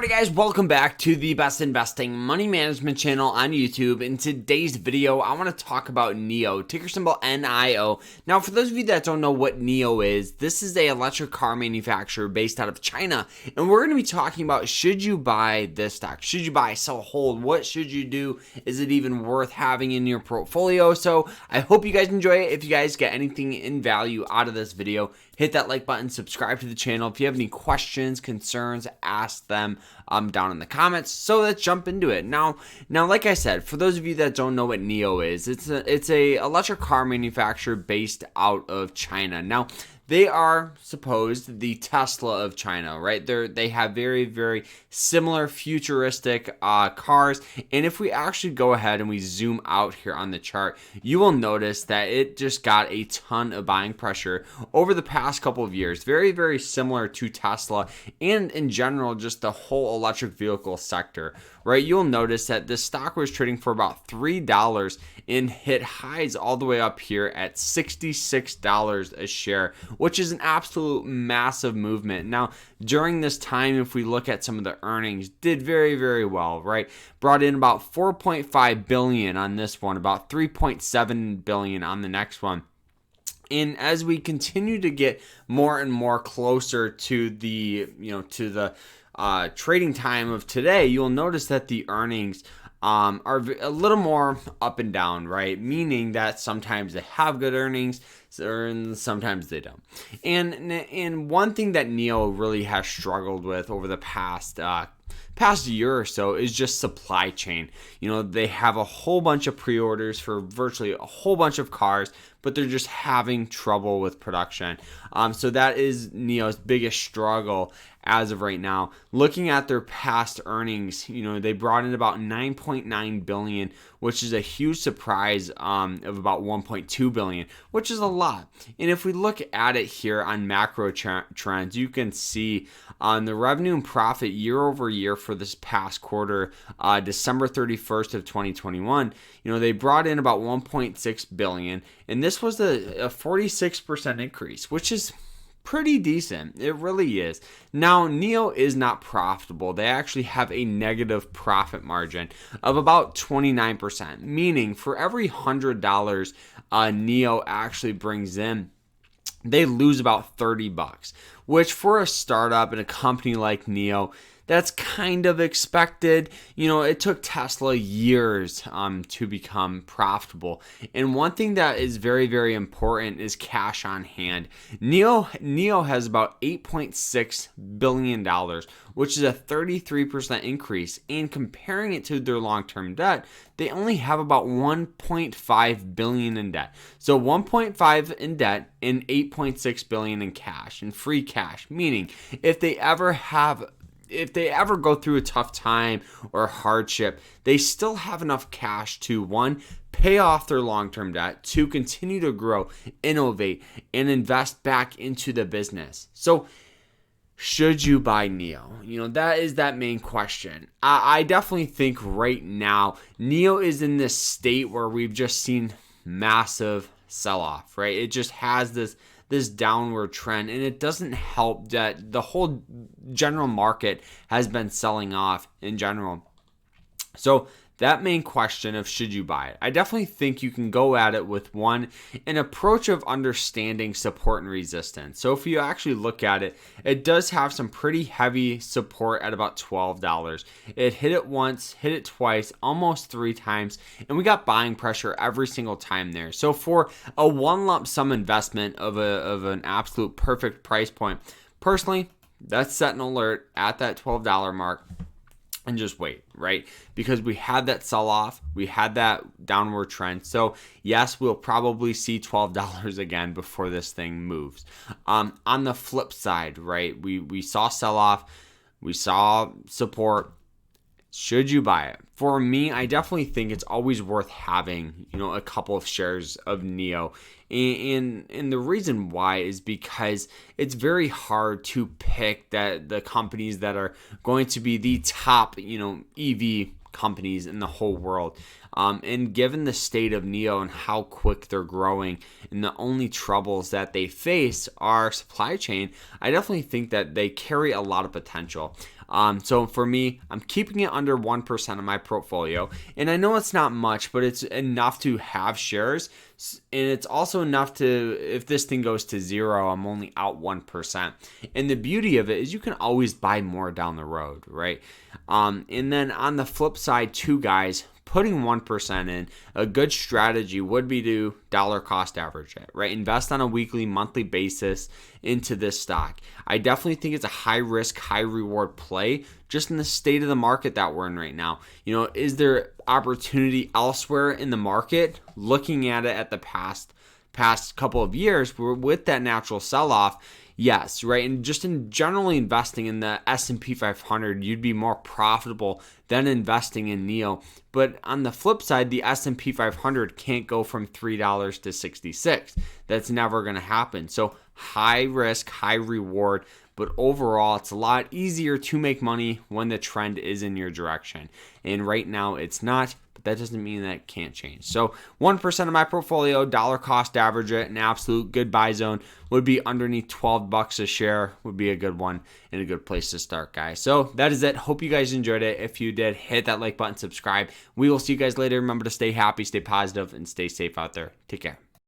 Alrighty guys, welcome back to the best investing money management channel on YouTube. In today's video, I want to talk about NIO, ticker symbol NIO. Now, for those of you that don't know what NIO is, this is an electric car manufacturer based out of China. And we're going to be talking about, should you buy this stock? Should you buy, sell, hold? What should you do? Is it even worth having in your portfolio? So I hope you guys enjoy it. If you guys get anything in value out of this video, hit that like button, subscribe to the channel. If you have any questions, concerns, ask them down in the comments. So let's jump into it. Now, like I said, for those of you that don't know what NIO is, it's a electric car manufacturer based out of China. Now, they are supposed the Tesla of China, right? They have very, very similar futuristic cars. And if we actually go ahead and we zoom out here on the chart, you will notice that it just got a ton of buying pressure over the past couple of years. Very, very similar to Tesla and in general, just the whole electric vehicle sector, right? You'll notice that this stock was trading for about $3 and hit highs all the way up here at $66 a share, which is an absolute massive movement. Now, during this time, if we look at some of the earnings, did very, very well, right? Brought in about $4.5 billion on this one, about $3.7 billion on the next one. And as we continue to get more and more closer to the, trading time of today, you'll notice that the earnings are a little more up and down, right? Meaning that sometimes they have good earnings and sometimes they don't. And one thing that NIO really has struggled with over the past year or so is just supply chain. They have a whole bunch of pre-orders for virtually a whole bunch of cars, but they're just having trouble with production. So that is NIO's biggest struggle as of right now. Looking at their past earnings, they brought in about $9.9 billion, which is a huge surprise of about $1.2 billion, which is a lot. And if we look at it here on macro trends, you can see on the revenue and profit year over year for this past quarter, December 31st of 2021, they brought in about $1.6 billion, and this was a 46% increase, which is pretty decent. It really is. Now, NIO is not profitable. They actually have a negative profit margin of about 29%, meaning for every $100 NIO actually brings in, they lose about $30, which for a startup and a company like NIO, that's kind of expected. It took Tesla years to become profitable. And one thing that is very, very important is cash on hand. NIO has about $8.6 billion, which is a 33% increase. And comparing it to their long-term debt, they only have about $1.5 billion in debt. So 1.5 in debt and 8.6 billion in cash and free cash, meaning if they ever go through a tough time or hardship, they still have enough cash to, one, pay off their long-term debt, to continue to grow, innovate, and invest back into the business. So should you buy NIO? That is that main question. I definitely think right now, NIO is in this state where we've just seen massive sell-off, right? It just has this downward trend, and it doesn't help that the whole general market has been selling off in general. So that main question of should you buy it, I definitely think you can go at it with an approach of understanding support and resistance. So if you actually look at it, it does have some pretty heavy support at about $12. It hit it once, hit it twice, almost 3 times, and we got buying pressure every single time there. So for a one lump sum investment of an absolute perfect price point, personally, that's set an alert at that $12 mark. And just wait, right? Because we had that sell-off, we had that downward trend. So yes, we'll probably see $12 again before this thing moves. On the flip side, right? We saw sell-off, we saw support. Should you buy it? For me, I definitely think it's always worth having, a couple of shares of NIO. And the reason why is because it's very hard to pick the companies that are going to be the top, EV companies in the whole world. And given the state of NIO and how quick they're growing and the only troubles that they face are supply chain, I definitely think that they carry a lot of potential. So for me, I'm keeping it under 1% of my portfolio. And I know it's not much, but it's enough to have shares. And it's also enough to, if this thing goes to zero, I'm only out 1%. And the beauty of it is you can always buy more down the road, right? And then on the flip side, too, guys, putting 1% in, a good strategy would be to dollar cost average it, right? Invest on a weekly, monthly basis into this stock. I definitely think it's a high risk, high reward play just in the state of the market that we're in right now. Is there opportunity elsewhere in the market? Looking at it at the past couple of years with that natural sell-off, yes, right? And just in generally investing in the S&P 500, you'd be more profitable than investing in NIO. But on the flip side, the S&P 500 can't go from $3 to 66. That's never going to happen. So high risk, high reward. But overall, it's a lot easier to make money when the trend is in your direction. And right now, it's not. But that doesn't mean that it can't change. So 1% of my portfolio, dollar cost average it, an absolute good buy zone would be underneath $12 a share, would be a good one and a good place to start, guys. So that is it. Hope you guys enjoyed it. If you did, hit that like button, subscribe. We will see you guys later. Remember to stay happy, stay positive, and stay safe out there. Take care.